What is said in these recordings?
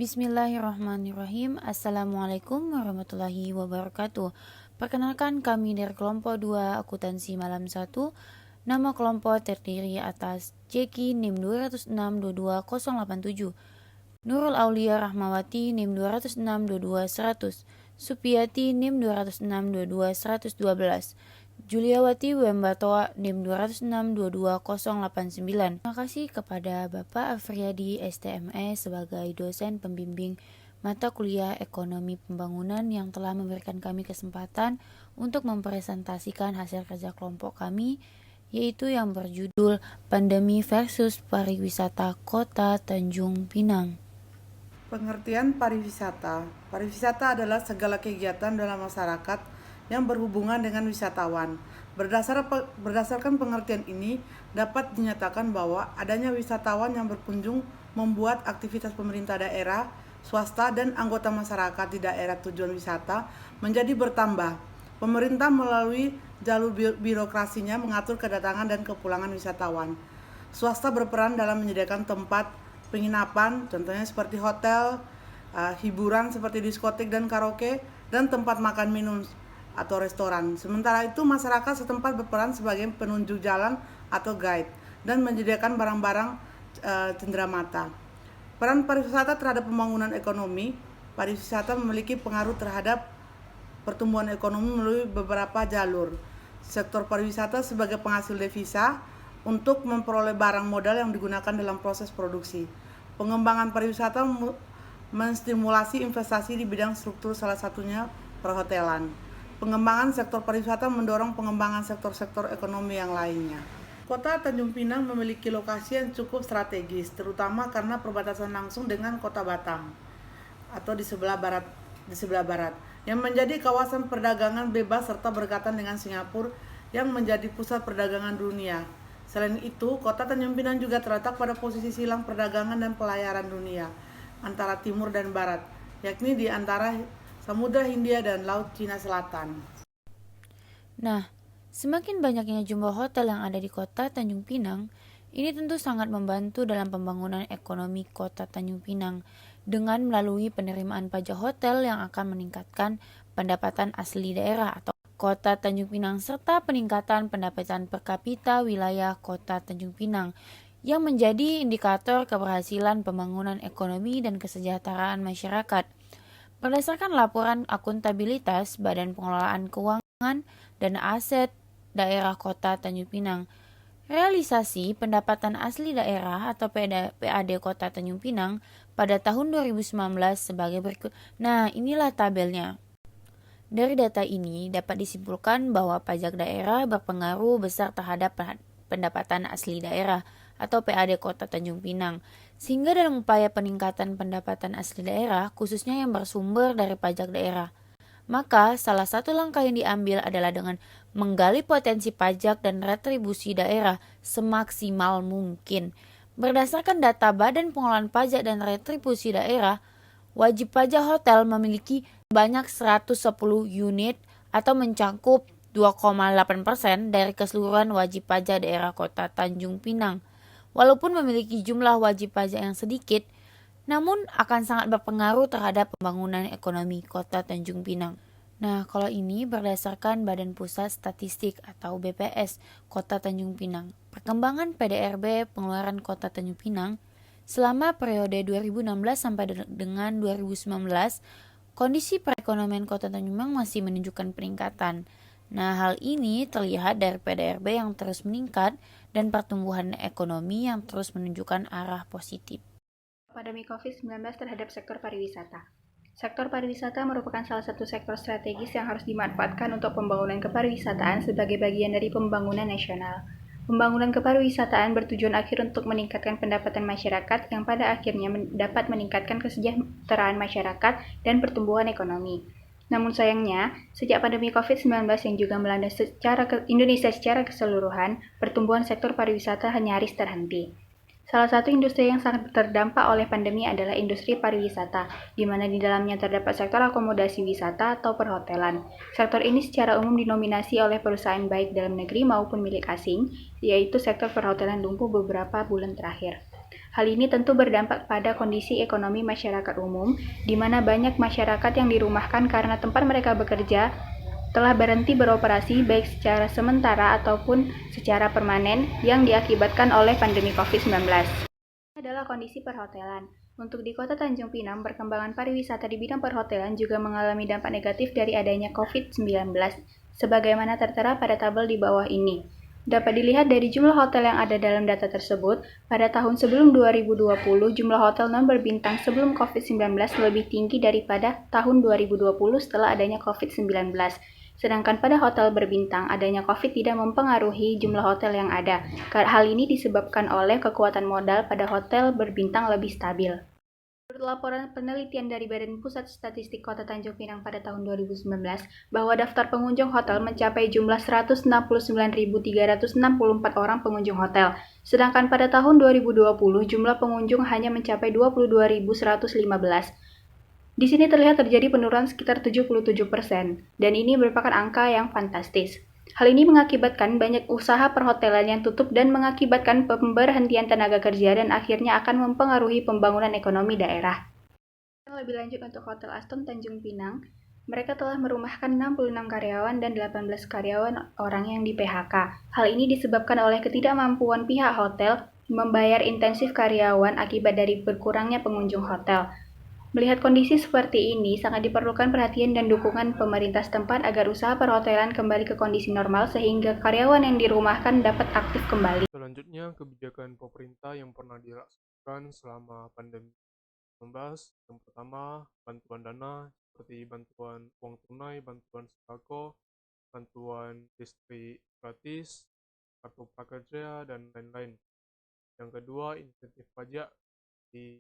Bismillahirrahmanirrahim. Assalamualaikum warahmatullahi wabarakatuh. Perkenalkan, kami dari kelompok 2 akuntansi malam 1. Nama kelompok terdiri atas Jeki NIM 206-22087, Nurul Aulia Rahmawati NIM 206-22100, Supiyati NIM 206-22112, Juliawati Wembatoa NIM 206-22089. Terima kasih kepada Bapak Afriyadi STME sebagai dosen pembimbing mata kuliah Ekonomi Pembangunan yang telah memberikan kami kesempatan untuk mempresentasikan hasil kerja kelompok kami, yaitu yang berjudul Pandemi versus Pariwisata Kota Tanjung Pinang. Pengertian pariwisata. Pariwisata adalah segala kegiatan dalam masyarakat yang berhubungan dengan wisatawan. Berdasarkan pengertian ini, dapat dinyatakan bahwa adanya wisatawan yang berkunjung membuat aktivitas pemerintah daerah, swasta, dan anggota masyarakat di daerah tujuan wisata menjadi bertambah. Pemerintah melalui jalur birokrasinya mengatur kedatangan dan kepulangan wisatawan. Swasta berperan dalam menyediakan tempat penginapan, contohnya seperti hotel, hiburan seperti diskotik dan karaoke, dan tempat makan minum atau restoran. Sementara itu, masyarakat setempat berperan sebagai penunjuk jalan atau guide dan menyediakan barang-barang cenderamata. Peran pariwisata terhadap pembangunan ekonomi. Pariwisata memiliki pengaruh terhadap pertumbuhan ekonomi melalui beberapa jalur. Sektor pariwisata sebagai penghasil devisa untuk memperoleh barang modal yang digunakan dalam proses produksi. Pengembangan pariwisata menstimulasi investasi di bidang struktur, salah satunya perhotelan. Pengembangan sektor pariwisata mendorong pengembangan sektor-sektor ekonomi yang lainnya. Kota Tanjung Pinang memiliki lokasi yang cukup strategis, terutama karena perbatasan langsung dengan Kota Batam atau di sebelah barat, yang menjadi kawasan perdagangan bebas serta berdekatan dengan Singapura yang menjadi pusat perdagangan dunia. Selain itu, Kota Tanjung Pinang juga terletak pada posisi silang perdagangan dan pelayaran dunia antara timur dan barat, yakni di antara Samudra Hindia dan Laut Cina Selatan. Nah, semakin banyaknya jumlah hotel yang ada di Kota Tanjung Pinang, ini tentu sangat membantu dalam pembangunan ekonomi Kota Tanjung Pinang dengan melalui penerimaan pajak hotel yang akan meningkatkan pendapatan asli daerah atau Kota Tanjung Pinang serta peningkatan pendapatan per kapita wilayah Kota Tanjung Pinang yang menjadi indikator keberhasilan pembangunan ekonomi dan kesejahteraan masyarakat. Berdasarkan laporan akuntabilitas Badan Pengelolaan Keuangan dan Aset Daerah Kota Tanjung Pinang, realisasi pendapatan asli daerah atau PAD Kota Tanjung Pinang pada tahun 2019 sebagai berikut. Nah, inilah tabelnya. Dari data ini dapat disimpulkan bahwa pajak daerah berpengaruh besar terhadap pendapatan asli daerah atau PAD Kota Tanjung Pinang, sehingga dalam upaya peningkatan pendapatan asli daerah, khususnya yang bersumber dari pajak daerah, maka salah satu langkah yang diambil adalah dengan menggali potensi pajak dan retribusi daerah semaksimal mungkin. Berdasarkan data Badan Pengelolaan Pajak dan Retribusi Daerah, wajib pajak hotel memiliki banyak 110 unit atau mencakup 2,8% dari keseluruhan wajib pajak daerah Kota Tanjung Pinang. Walaupun memiliki jumlah wajib pajak yang sedikit, namun akan sangat berpengaruh terhadap pembangunan ekonomi Kota Tanjung Pinang. Nah, kalau ini berdasarkan Badan Pusat Statistik atau BPS Kota Tanjung Pinang. Perkembangan PDRB pengeluaran Kota Tanjung Pinang selama periode 2016 sampai dengan 2019, kondisi perekonomian Kota Tanjung Pinang masih menunjukkan peningkatan. Nah, hal ini terlihat dari PDRB yang terus meningkat dan pertumbuhan ekonomi yang terus menunjukkan arah positif. Pandemi COVID-19 terhadap sektor pariwisata. Sektor pariwisata merupakan salah satu sektor strategis yang harus dimanfaatkan untuk pembangunan kepariwisataan sebagai bagian dari pembangunan nasional. Pembangunan kepariwisataan bertujuan akhir untuk meningkatkan pendapatan masyarakat yang pada akhirnya dapat meningkatkan kesejahteraan masyarakat dan pertumbuhan ekonomi. Namun sayangnya, sejak pandemi COVID-19 yang juga melanda Indonesia secara keseluruhan, pertumbuhan sektor pariwisata nyaris terhenti. Salah satu industri yang sangat terdampak oleh pandemi adalah industri pariwisata, di mana di dalamnya terdapat sektor akomodasi wisata atau perhotelan. Sektor ini secara umum dinominasi oleh perusahaan baik dalam negeri maupun milik asing, yaitu sektor perhotelan lumpuh beberapa bulan terakhir. Hal ini tentu berdampak pada kondisi ekonomi masyarakat umum, di mana banyak masyarakat yang dirumahkan karena tempat mereka bekerja telah berhenti beroperasi baik secara sementara ataupun secara permanen yang diakibatkan oleh pandemi COVID-19. Ini adalah kondisi perhotelan. Untuk di Kota Tanjung Pinang, perkembangan pariwisata di bidang perhotelan juga mengalami dampak negatif dari adanya COVID-19, sebagaimana tertera pada tabel di bawah ini. Dapat dilihat dari jumlah hotel yang ada dalam data tersebut, pada tahun sebelum 2020, jumlah hotel non berbintang sebelum COVID-19 lebih tinggi daripada tahun 2020 setelah adanya COVID-19. Sedangkan pada hotel berbintang, adanya COVID tidak mempengaruhi jumlah hotel yang ada. Hal ini disebabkan oleh kekuatan modal pada hotel berbintang lebih stabil. Menurut laporan penelitian dari Badan Pusat Statistik Kota Tanjung Pinang pada tahun 2019, bahwa daftar pengunjung hotel mencapai jumlah 169.364 orang pengunjung hotel. Sedangkan pada tahun 2020, jumlah pengunjung hanya mencapai 22.115. Di sini terlihat terjadi penurunan sekitar 77%, dan ini merupakan angka yang fantastis. Hal ini mengakibatkan banyak usaha perhotelan yang tutup dan mengakibatkan pemberhentian tenaga kerja dan akhirnya akan mempengaruhi pembangunan ekonomi daerah. Lebih lanjut untuk Hotel Aston Tanjung Pinang, mereka telah merumahkan 66 karyawan dan 18 karyawan orang yang di PHK. Hal ini disebabkan oleh ketidakmampuan pihak hotel membayar intensif karyawan akibat dari berkurangnya pengunjung hotel. Melihat kondisi seperti ini, sangat diperlukan perhatian dan dukungan pemerintah setempat agar usaha perhotelan kembali ke kondisi normal sehingga karyawan yang dirumahkan dapat aktif kembali. Selanjutnya, kebijakan pemerintah yang pernah dilaksanakan selama pandemi 19. Yang pertama, bantuan dana seperti bantuan uang tunai, bantuan sembako, bantuan listrik gratis, kartu prakerja, dan lain-lain. Yang kedua, insentif pajak di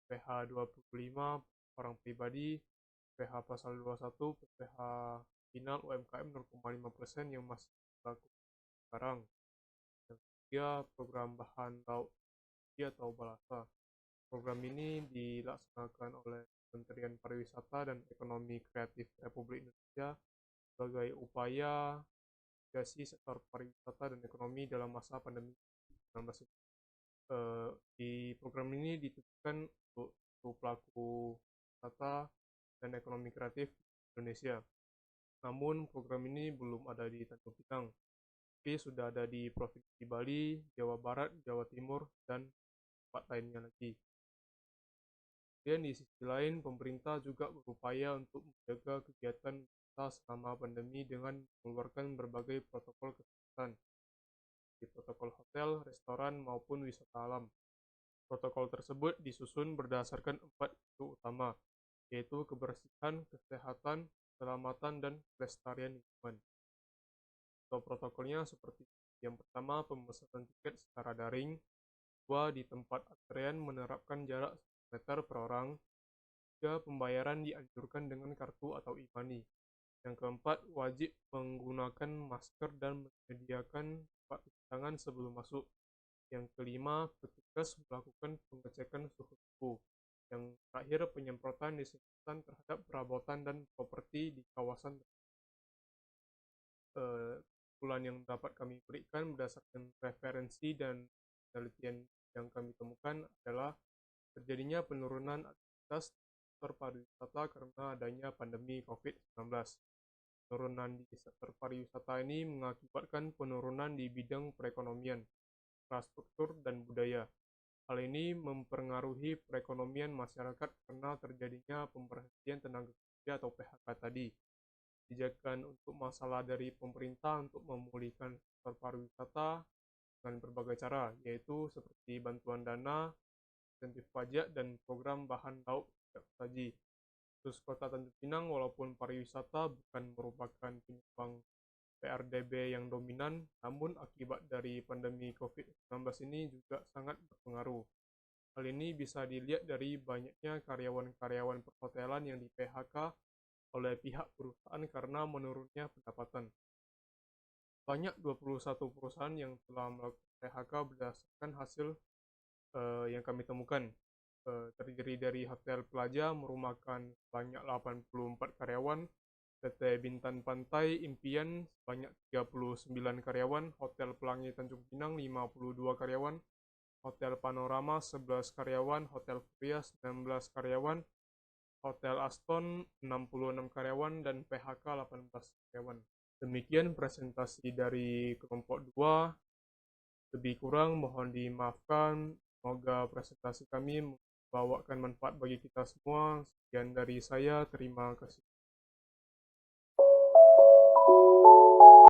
PH 25 orang pribadi, PH pasal 21, PH final UMKM 0,5% yang masih berlaku sekarang. Yang ketiga, program bahan lauk atau balasa. Program ini dilaksanakan oleh Kementerian Pariwisata dan Ekonomi Kreatif Republik Indonesia sebagai upaya mitigasi sektor pariwisata dan ekonomi dalam masa pandemi 19 ini. Di program ini ditujukan untuk pelaku wisata dan ekonomi kreatif Indonesia. Namun program ini belum ada di Tanjung Pinang, tapi sudah ada di Provinsi Bali, Jawa Barat, Jawa Timur, dan tempat lainnya lagi. Kemudian di sisi lain, pemerintah juga berupaya untuk menjaga kegiatan wisata selama pandemi dengan mengeluarkan berbagai protokol kesehatan, di protokol hotel, restoran, maupun wisata alam. Protokol tersebut disusun berdasarkan 4 isu utama, yaitu kebersihan, kesehatan, keselamatan, dan kelestarian lingkungan. Protokolnya seperti yang pertama, pemesanan tiket secara daring. Kedua, di tempat antrean menerapkan jarak 1 meter per orang. Tiga, pembayaran dianjurkan dengan kartu atau e-money. Yang keempat, wajib menggunakan masker dan menyediakan tempat cuci tangan sebelum masuk. Yang kelima, petugas melakukan pengecekan suhu tubuh. Yang terakhir, penyemprotan disinfektan terhadap perabotan dan properti di kawasan. Kesimpulan yang dapat kami berikan berdasarkan referensi dan penelitian yang kami temukan adalah terjadinya penurunan aktivitas sektor pariwisata karena adanya pandemi COVID-19. Penurunan di sektor pariwisata ini mengakibatkan penurunan di bidang perekonomian, infrastruktur, dan budaya. Hal ini mempengaruhi perekonomian masyarakat karena terjadinya pemberhentian tenaga kerja atau PHK tadi. Kebijakan untuk masalah dari pemerintah untuk memulihkan sektor pariwisata dengan berbagai cara, yaitu seperti bantuan dana, insentif pajak, dan program bahan lauk tidak saji. Khusus Kota Tanjung Pinang, walaupun pariwisata bukan merupakan penyumbang PRDB yang dominan, namun akibat dari pandemi COVID-19 ini juga sangat berpengaruh. Hal ini bisa dilihat dari banyaknya karyawan-karyawan perhotelan yang di PHK oleh pihak perusahaan karena menurunnya pendapatan. Banyak 21 perusahaan yang telah melakukan PHK berdasarkan hasil yang kami temukan. Terdiri dari Hotel Plaza merumahkan banyak 84 karyawan, PT Bintan Pantai Impian sebanyak 39 karyawan, Hotel Pelangi Tanjung Pinang 52 karyawan, Hotel Panorama 11 karyawan, Hotel Furia 19 karyawan, Hotel Aston 66 karyawan, dan PHK 18 karyawan. Demikian presentasi dari kelompok 2. Lebih kurang mohon dimaafkan. Semoga presentasi kami membawakan manfaat bagi kita semua. Sekian dari saya, terima kasih.